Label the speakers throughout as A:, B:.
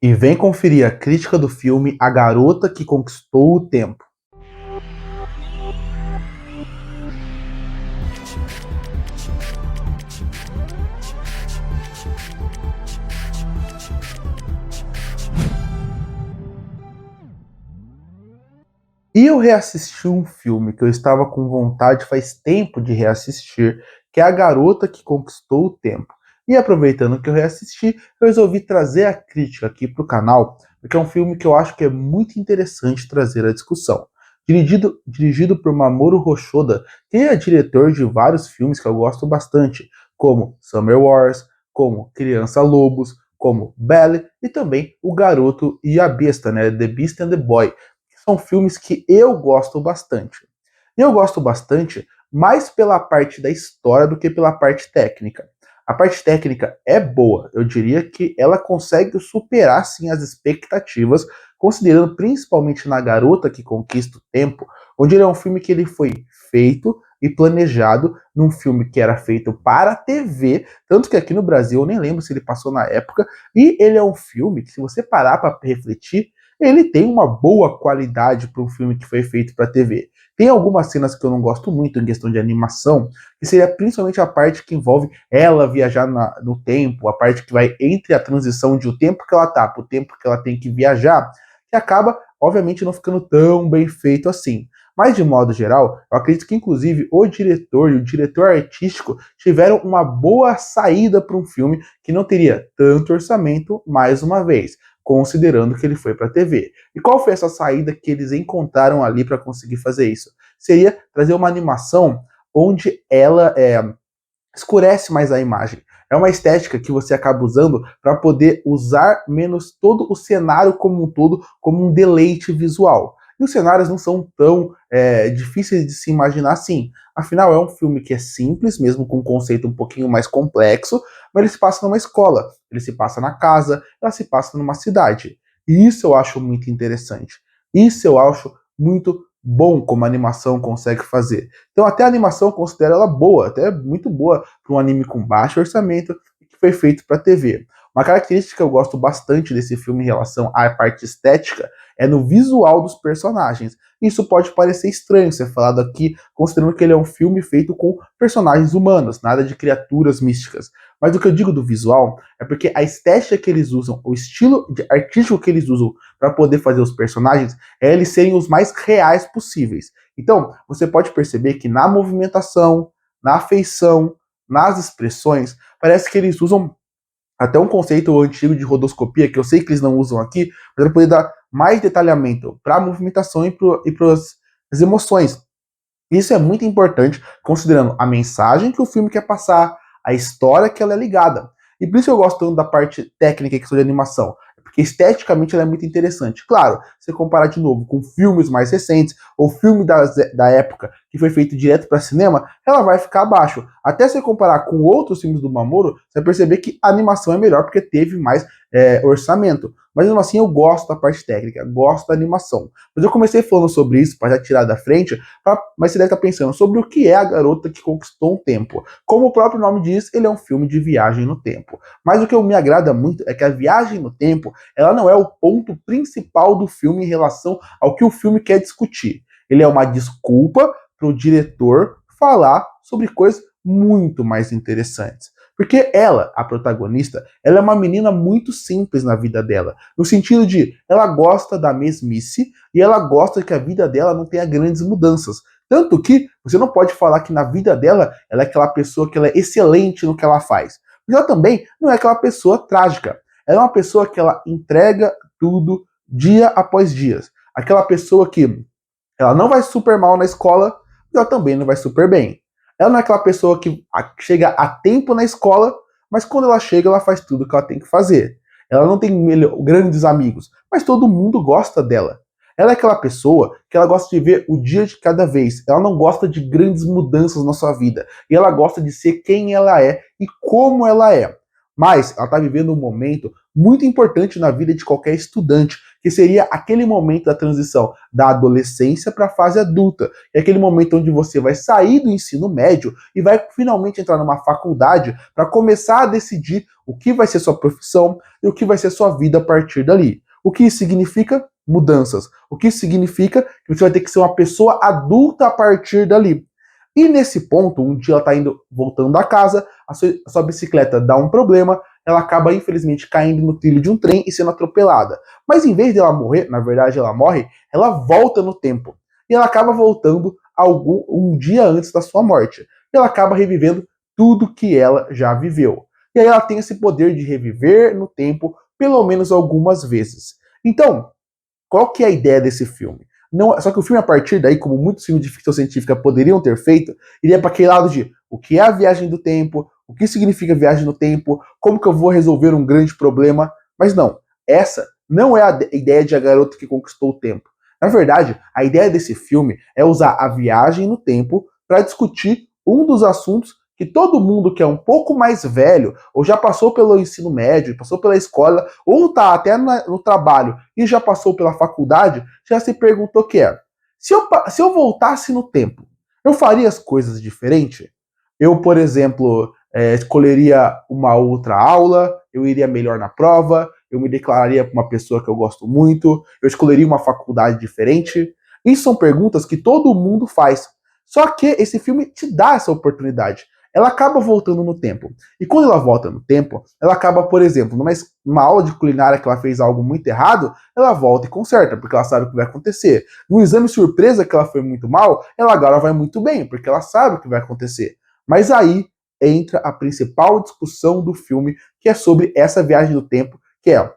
A: E vem conferir a crítica do filme A Garota que Conquistou o Tempo. E eu reassisti um filme que eu estava com vontade faz tempo de reassistir, que é A Garota que Conquistou o Tempo. E aproveitando que eu reassisti, eu resolvi trazer a crítica aqui para o canal, porque é um filme que eu acho que é muito interessante trazer à discussão. Dirigido por Mamoru Hosoda, que é diretor de vários filmes que eu gosto bastante, como Summer Wars, como Criança Lobos, como Belle e também O Garoto e a Besta, né? The Beast and the Boy. São filmes que eu gosto bastante. E eu gosto bastante mais pela parte da história do que pela parte técnica. A parte técnica é boa, eu diria que ela consegue superar sim as expectativas, considerando principalmente na Garota que Conquista o Tempo, onde ele é um filme que ele foi feito e planejado num filme que era feito para a TV, tanto que aqui no Brasil eu nem lembro se ele passou na época, e ele é um filme que, se você parar para refletir, ele tem uma boa qualidade para um filme que foi feito para TV. Tem algumas cenas que eu não gosto muito em questão de animação, que seria principalmente a parte que envolve ela viajar no tempo, a parte que vai entre a transição de o tempo que ela tá para o tempo que ela tem que viajar, que acaba, obviamente, não ficando tão bem feito assim. Mas, de modo geral, eu acredito que, inclusive, o diretor e o diretor artístico tiveram uma boa saída para um filme que não teria tanto orçamento, mais uma vez, considerando que ele foi para a TV. E qual foi essa saída que eles encontraram ali para conseguir fazer isso? Seria trazer uma animação onde ela escurece mais a imagem. É uma estética que você acaba usando para poder usar menos todo o cenário como um todo, como um deleite visual. E os cenários não são tão difíceis de se imaginar assim. Afinal, é um filme que é simples, mesmo com um conceito um pouquinho mais complexo, mas ele se passa numa escola, ele se passa na casa, ela se passa numa cidade. E isso eu acho muito interessante. Isso eu acho muito bom como a animação consegue fazer. Então até a animação eu considero ela boa, até muito boa para um anime com baixo orçamento que foi feito para TV. Uma característica que eu gosto bastante desse filme em relação à parte estética é no visual dos personagens. Isso pode parecer estranho ser falado aqui, considerando que ele é um filme feito com personagens humanos, nada de criaturas místicas. Mas o que eu digo do visual é porque a estética que eles usam, o estilo artístico que eles usam para poder fazer os personagens, é eles serem os mais reais possíveis. Então, você pode perceber que na movimentação, na feição, nas expressões, parece que eles usam até um conceito antigo de rodoscopia, que eu sei que eles não usam aqui, mas para poder dar mais detalhamento para a movimentação e para as emoções. Isso é muito importante, considerando a mensagem que o filme quer passar, a história que ela é ligada. E por isso que eu gosto tanto da parte técnica e questão de animação, porque esteticamente ela é muito interessante. Claro, se comparar de novo com filmes mais recentes, ou filme da época que foi feito direto para cinema, ela vai ficar abaixo. Até se comparar com outros filmes do Mamoru, você vai perceber que a animação é melhor porque teve mais orçamento. Mas mesmo assim eu gosto da parte técnica, gosto da animação. Mas eu comecei falando sobre isso para já tirar da frente, mas você deve estar pensando sobre o que é A Garota que Conquistou o Tempo. Como o próprio nome diz, ele é um filme de viagem no tempo. Mas o que me agrada muito é que a viagem no tempo, ela não é o ponto principal do filme em relação ao que o filme quer discutir. Ele é uma desculpa para o diretor falar sobre coisas muito mais interessantes. Porque ela, a protagonista, ela é uma menina muito simples na vida dela. No sentido de, ela gosta da mesmice e ela gosta que a vida dela não tenha grandes mudanças. Tanto que você não pode falar que na vida dela ela é aquela pessoa que ela é excelente no que ela faz. Mas ela também não é aquela pessoa trágica. Ela é uma pessoa que ela entrega tudo dia após dia. Aquela pessoa que ela não vai super mal na escola, mas ela também não vai super bem. Ela não é aquela pessoa que chega a tempo na escola, mas quando ela chega, ela faz tudo o que ela tem que fazer. Ela não tem grandes amigos, mas todo mundo gosta dela. Ela é aquela pessoa que ela gosta de ver o dia de cada vez. Ela não gosta de grandes mudanças na sua vida. E ela gosta de ser quem ela é e como ela é. Mas ela está vivendo um momento muito importante na vida de qualquer estudante, que seria aquele momento da transição da adolescência para a fase adulta. É aquele momento onde você vai sair do ensino médio e vai finalmente entrar numa faculdade para começar a decidir o que vai ser sua profissão e o que vai ser sua vida a partir dali. O que isso significa? Mudanças. O que isso significa? Que você vai ter que ser uma pessoa adulta a partir dali. E nesse ponto, um dia ela está voltando da casa, a sua bicicleta dá um problema, ela acaba infelizmente caindo no trilho de um trem e sendo atropelada. Mas em vez de ela morrer, na verdade ela morre, ela volta no tempo. E ela acaba voltando um dia antes da sua morte. E ela acaba revivendo tudo que ela já viveu. E aí ela tem esse poder de reviver no tempo pelo menos algumas vezes. Então, qual que é a ideia desse filme? Não, só que o filme, a partir daí, como muitos filmes de ficção científica poderiam ter feito, iria para aquele lado de o que é a viagem do tempo, o que significa viagem no tempo, como que eu vou resolver um grande problema. Mas não, essa não é a ideia de A Garota que Conquistou o Tempo. Na verdade, a ideia desse filme é usar a viagem no tempo para discutir um dos assuntos que todo mundo que é um pouco mais velho, ou já passou pelo ensino médio, passou pela escola, ou está até no trabalho e já passou pela faculdade, já se perguntou que é: se eu voltasse no tempo, eu faria as coisas diferente? Eu, por exemplo, escolheria uma outra aula, eu iria melhor na prova, eu me declararia para uma pessoa que eu gosto muito, eu escolheria uma faculdade diferente. Isso são perguntas que todo mundo faz. Só que esse filme te dá essa oportunidade. Ela acaba voltando no tempo. E quando ela volta no tempo, ela acaba, por exemplo, numa aula de culinária que ela fez algo muito errado, ela volta e conserta, porque ela sabe o que vai acontecer. No exame surpresa que ela foi muito mal, ela agora vai muito bem, porque ela sabe o que vai acontecer. Mas aí entra a principal discussão do filme, que é sobre essa viagem do tempo, que é: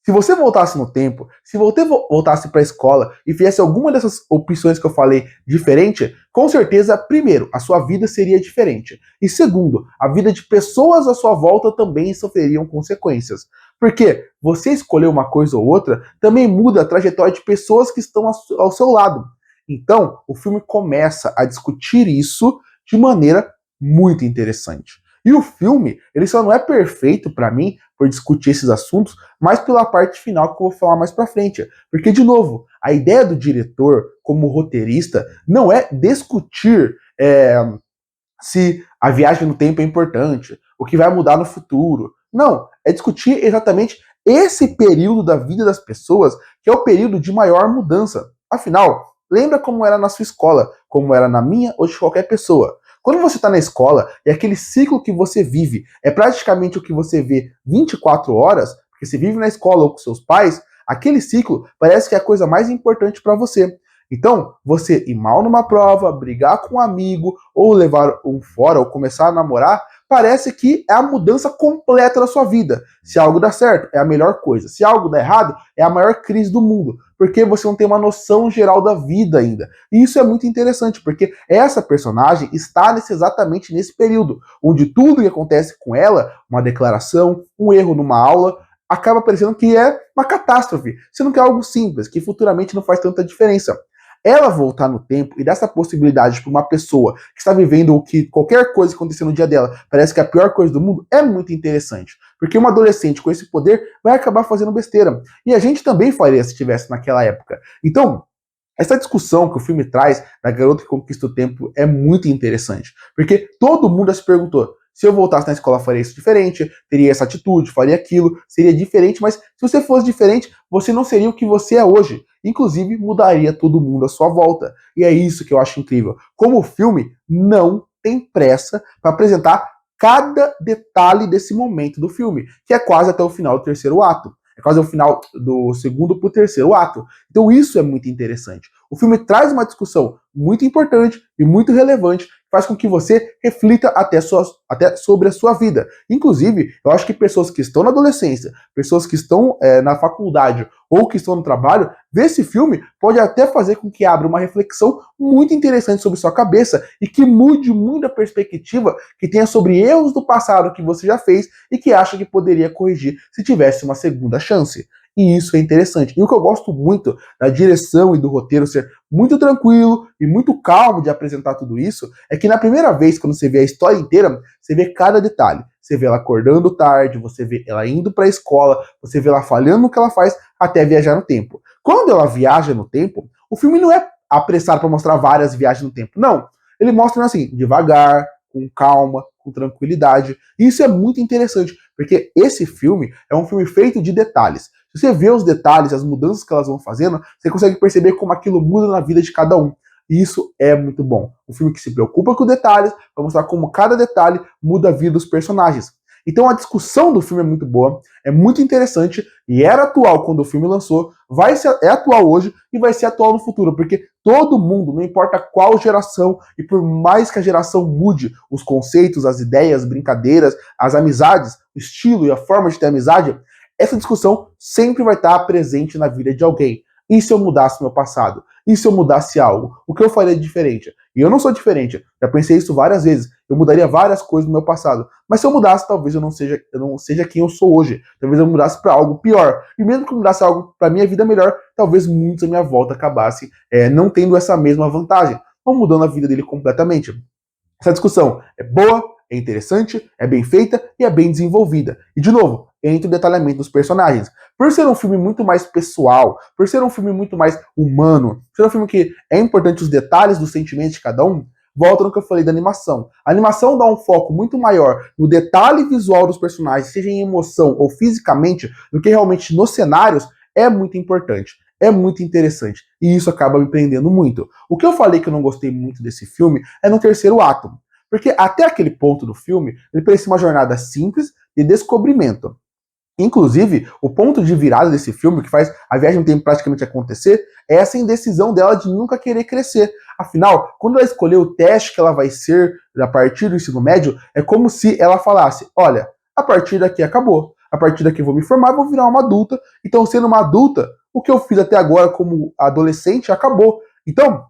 A: se você voltasse no tempo, se você voltasse para a escola e fizesse alguma dessas opções que eu falei diferente, com certeza, primeiro, a sua vida seria diferente. E segundo, a vida de pessoas à sua volta também sofreriam consequências. Porque você escolher uma coisa ou outra também muda a trajetória de pessoas que estão ao seu lado. Então, o filme começa a discutir isso de maneira muito interessante. E o filme, ele só não é perfeito para mim por discutir esses assuntos, mas pela parte final que eu vou falar mais para frente. Porque, de novo, a ideia do diretor, como roteirista, não é discutir se a viagem no tempo é importante, o que vai mudar no futuro. Não, é discutir exatamente esse período da vida das pessoas, que é o período de maior mudança. Afinal, lembra como era na sua escola, como era na minha ou de qualquer pessoa. Quando você está na escola, e aquele ciclo que você vive é praticamente o que você vê 24 horas, porque você vive na escola ou com seus pais, aquele ciclo parece que é a coisa mais importante para você. Então, você ir mal numa prova, brigar com um amigo, ou levar um fora, ou começar a namorar, parece que é a mudança completa da sua vida. Se algo dá certo, é a melhor coisa. Se algo dá errado, é a maior crise do mundo, porque você não tem uma noção geral da vida ainda. E isso é muito interessante, porque essa personagem está exatamente nesse período, onde tudo que acontece com ela, uma declaração, um erro numa aula, acaba parecendo que é uma catástrofe, sendo que é algo simples, que futuramente não faz tanta diferença. Ela voltar no tempo e dar essa possibilidade para uma pessoa que está vivendo o que qualquer coisa acontecer no dia dela parece que é a pior coisa do mundo, é muito interessante. Porque uma adolescente com esse poder vai acabar fazendo besteira. E a gente também faria se estivesse naquela época. Então, essa discussão que o filme traz da garota que conquista o tempo é muito interessante. Porque todo mundo já se perguntou: se eu voltasse na escola, faria isso diferente, teria essa atitude, faria aquilo, seria diferente, mas se você fosse diferente, você não seria o que você é hoje. Inclusive, mudaria todo mundo à sua volta. E é isso que eu acho incrível. Como o filme não tem pressa para apresentar cada detalhe desse momento do filme, que é quase até o final do terceiro ato. É quase o final do segundo para o terceiro ato. Então isso é muito interessante. O filme traz uma discussão muito importante e muito relevante, faz com que você reflita até sobre a sua vida. Inclusive, eu acho que pessoas que estão na adolescência, pessoas que estão na faculdade ou que estão no trabalho, ver esse filme pode até fazer com que abra uma reflexão muito interessante sobre sua cabeça e que mude muito a perspectiva que tenha sobre erros do passado que você já fez e que acha que poderia corrigir se tivesse uma segunda chance. e isso é interessante. E o que eu gosto muito da direção e do roteiro ser muito tranquilo e muito calmo de apresentar tudo isso, é que na primeira vez, quando você vê a história inteira, você vê cada detalhe. Você vê ela acordando tarde, você vê ela indo para a escola, você vê ela falhando no que ela faz até viajar no tempo. Quando ela viaja no tempo, o filme não é apressado para mostrar várias viagens no tempo, não. Ele mostra assim, devagar, com calma, com tranquilidade. E isso é muito interessante, porque esse filme é um filme feito de detalhes. Se você vê os detalhes, as mudanças que elas vão fazendo, você consegue perceber como aquilo muda na vida de cada um. E isso é muito bom. Um filme que se preocupa com detalhes, vai mostrar como cada detalhe muda a vida dos personagens. Então a discussão do filme é muito boa, é muito interessante e era atual quando o filme lançou, é atual hoje e vai ser atual no futuro, porque todo mundo, não importa qual geração, e por mais que a geração mude os conceitos, as ideias, as brincadeiras, as amizades, o estilo e a forma de ter amizade, essa discussão sempre vai estar presente na vida de alguém. E se eu mudasse meu passado? E se eu mudasse algo? O que eu faria de diferente? E eu não sou diferente, já pensei isso várias vezes. Eu mudaria várias coisas no meu passado. Mas se eu mudasse, talvez eu não seja quem eu sou hoje. Talvez eu mudasse para algo pior. E mesmo que eu mudasse algo para minha vida melhor, talvez muitos à minha volta acabassem não tendo essa mesma vantagem. Ou mudando a vida dele completamente. Essa discussão é boa, é interessante, é bem feita e é bem desenvolvida. E, de novo, entra o detalhamento dos personagens. Por ser um filme muito mais pessoal, por ser um filme muito mais humano, por ser um filme que é importante os detalhes dos sentimentos de cada um, volta no que eu falei da animação. A animação dá um foco muito maior no detalhe visual dos personagens, seja em emoção ou fisicamente, do que realmente nos cenários, é muito importante. É muito interessante. E isso acaba me prendendo muito. O que eu falei que eu não gostei muito desse filme é no terceiro ato. Porque até aquele ponto do filme, ele parecia uma jornada simples de descobrimento. Inclusive, o ponto de virada desse filme, que faz a viagem no tempo praticamente acontecer, é essa indecisão dela de nunca querer crescer. Afinal, quando ela escolheu o teste que ela vai ser a partir do ensino médio, é como se ela falasse: olha, a partir daqui acabou. A partir daqui eu vou me formar, vou virar uma adulta. Então, sendo uma adulta, o que eu fiz até agora como adolescente acabou. Então,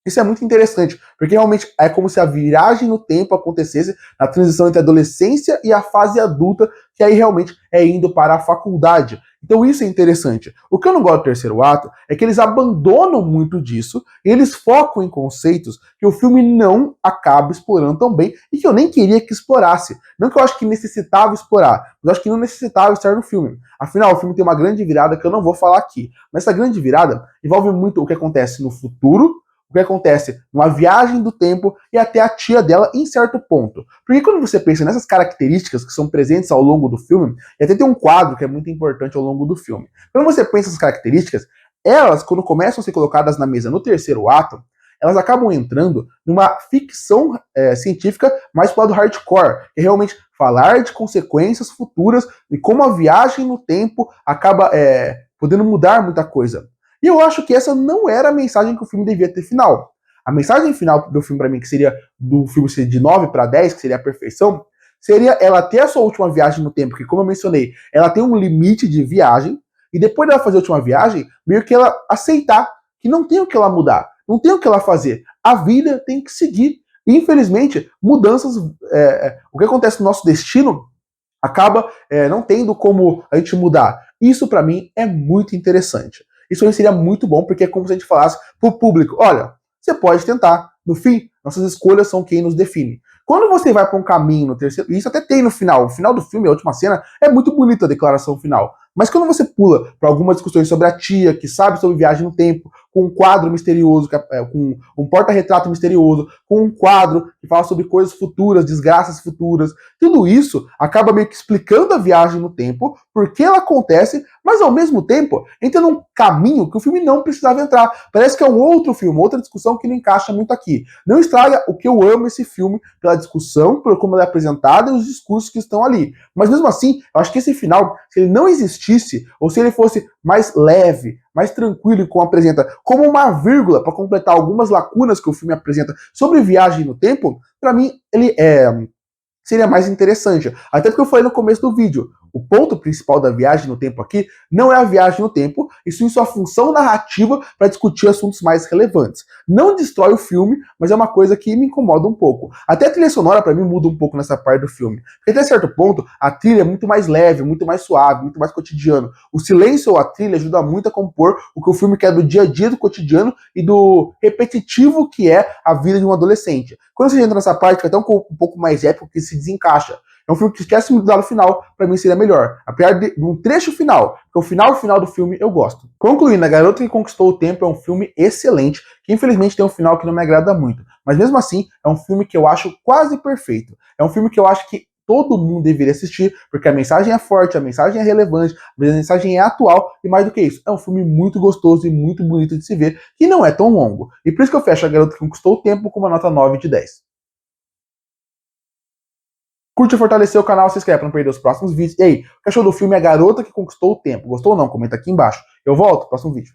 A: isso é muito interessante, porque realmente é como se a viragem no tempo acontecesse na transição entre a adolescência e a fase adulta, que aí realmente é indo para a faculdade. Então isso é interessante. O que eu não gosto do terceiro ato é que eles abandonam muito disso e eles focam em conceitos que o filme não acaba explorando tão bem e que eu nem queria que explorasse. Não que eu acho que necessitava explorar, mas eu acho que não necessitava estar no filme. Afinal, o filme tem uma grande virada que eu não vou falar aqui. Mas essa grande virada envolve muito o que acontece no futuro, o que acontece numa viagem do tempo e até a tia dela em certo ponto. Porque quando você pensa nessas características que são presentes ao longo do filme, e até tem um quadro que é muito importante ao longo do filme. Quando você pensa essas características, elas, quando começam a ser colocadas na mesa no terceiro ato, elas acabam entrando numa ficção científica mais pro lado hardcore, que é realmente falar de consequências futuras e como a viagem no tempo acaba podendo mudar muita coisa. E eu acho que essa não era a mensagem que o filme devia ter final. A mensagem final do filme, para mim, que seria do filme ser de 9 para 10, que seria a perfeição, seria ela ter a sua última viagem no tempo, que, como eu mencionei, ela tem um limite de viagem, e depois dela fazer a última viagem, meio que ela aceitar que não tem o que ela mudar, não tem o que ela fazer. A vida tem que seguir. E, infelizmente, mudanças, o que acontece no nosso destino acaba não tendo como a gente mudar. Isso, para mim, é muito interessante. Isso aí seria muito bom, porque é como se a gente falasse pro público: olha, você pode tentar. No fim, nossas escolhas são quem nos define. Quando você vai para um caminho no terceiro, isso até tem no final. O final do filme, a última cena, é muito bonita a declaração final. Mas quando você pula para algumas discussões sobre a tia, que sabe sobre viagem no tempo, com um quadro misterioso, com um porta-retrato misterioso, com um quadro que fala sobre coisas futuras, desgraças futuras, tudo isso acaba meio que explicando a viagem no tempo, por que ela acontece, mas ao mesmo tempo entra num caminho que o filme não precisava entrar. Parece que é um outro filme, outra discussão que não encaixa muito aqui. Não estraga o que eu amo esse filme, pela discussão, por como ele é apresentado e os discursos que estão ali. Mas mesmo assim, eu acho que esse final, se ele não existisse, ou se ele fosse mais leve, mais tranquilo e como apresenta, como uma vírgula para completar algumas lacunas que o filme apresenta sobre viagem no tempo, para mim ele seria mais interessante. Até porque eu falei no começo do vídeo, O ponto principal da viagem no tempo aqui não é a viagem no tempo, e sim sua função narrativa para discutir assuntos mais relevantes. Não destrói o filme, mas é uma coisa que me incomoda um pouco. Até a trilha sonora para mim muda um pouco nessa parte do filme. Porque até certo ponto, a trilha é muito mais leve, muito mais suave, muito mais cotidiano. O silêncio ou a trilha ajuda muito a compor o que o filme quer do dia a dia, do cotidiano e do repetitivo que é a vida de um adolescente. Quando você entra nessa parte, fica até um pouco mais épico, que se desencaixa. É um filme que esquece muito do final, pra mim seria melhor. Apesar de um trecho final, porque o final do filme eu gosto. Concluindo, A Garota que Conquistou o Tempo é um filme excelente, que infelizmente tem um final que não me agrada muito. Mas mesmo assim, é um filme que eu acho quase perfeito. É um filme que eu acho que todo mundo deveria assistir, porque a mensagem é forte, a mensagem é relevante, a mensagem é atual, e mais do que isso, é um filme muito gostoso e muito bonito de se ver, que não é tão longo. E por isso que eu fecho A Garota que Conquistou o Tempo com uma nota 9 de 10. Curte e fortalecer o canal, se inscreve para não perder os próximos vídeos. E aí, o que achou do filme A Garota que Conquistou o Tempo? Gostou ou não? Comenta aqui embaixo. Eu volto, próximo vídeo.